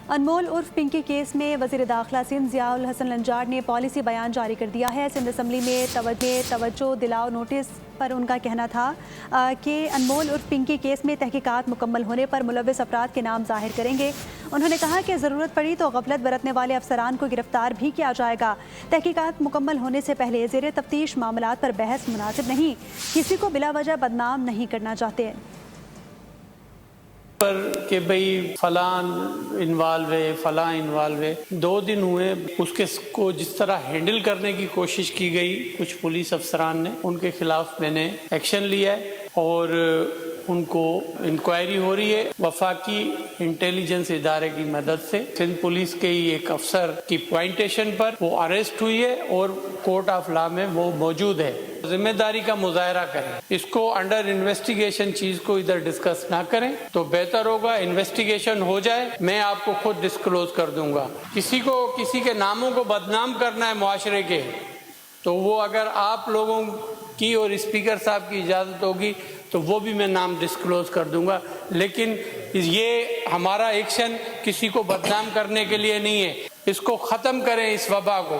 انمول عرف پنکی کیس میں وزیر داخلہ سندھ ضیاء الحسن لنجار نے پالیسی بیان جاری کر دیا ہے۔ سندھ اسمبلی میں توجہ دلاؤ نوٹس پر ان کا کہنا تھا کہ انمول عرف پنکی کیس میں تحقیقات مکمل ہونے پر ملوث افراد کے نام ظاہر کریں گے۔ انہوں نے کہا کہ ضرورت پڑی تو غفلت برتنے والے افسران کو گرفتار بھی کیا جائے گا۔ تحقیقات مکمل ہونے سے پہلے زیر تفتیش معاملات پر بحث مناسب نہیں، کسی کو بلا وجہ بدنام نہیں کرنا چاہتے۔ پر کہ بھئی فلاں انوالو ہے، فلاں انوالو ہے، 2 دن ہوئے اس کے کو جس طرح ہینڈل کرنے کی کوشش کی گئی کچھ پولیس افسران نے، ان کے خلاف میں نے ایکشن لیا ہے اور ان کو انکوائری ہو رہی ہے۔ وفاقی انٹیلیجنس ادارے کی مدد سے سندھ پولیس کے ہی ایک افسر کی پوائنٹیشن پر وہ اریسٹ ہوئی ہے اور کورٹ آف لا میں وہ موجود ہے۔ ذمہ داری کا مظاہرہ کریں، اس کو انڈر انویسٹیگیشن چیز کو ادھر ڈسکس نہ کریں تو بہتر ہوگا۔ انویسٹیگیشن ہو جائے میں آپ کو خود ڈسکلوز کر دوں گا۔ کسی کے ناموں کو بدنام کرنا ہے معاشرے کے، تو وہ اگر آپ لوگوں کی اور اسپیکر صاحب کی اجازت ہوگی تو وہ بھی میں نام ڈسکلوز کر دوں گا، لیکن یہ ہمارا ایکشن کسی کو بدنام کرنے کے لیے نہیں ہے۔ اس کو ختم کریں، اس وبا کو۔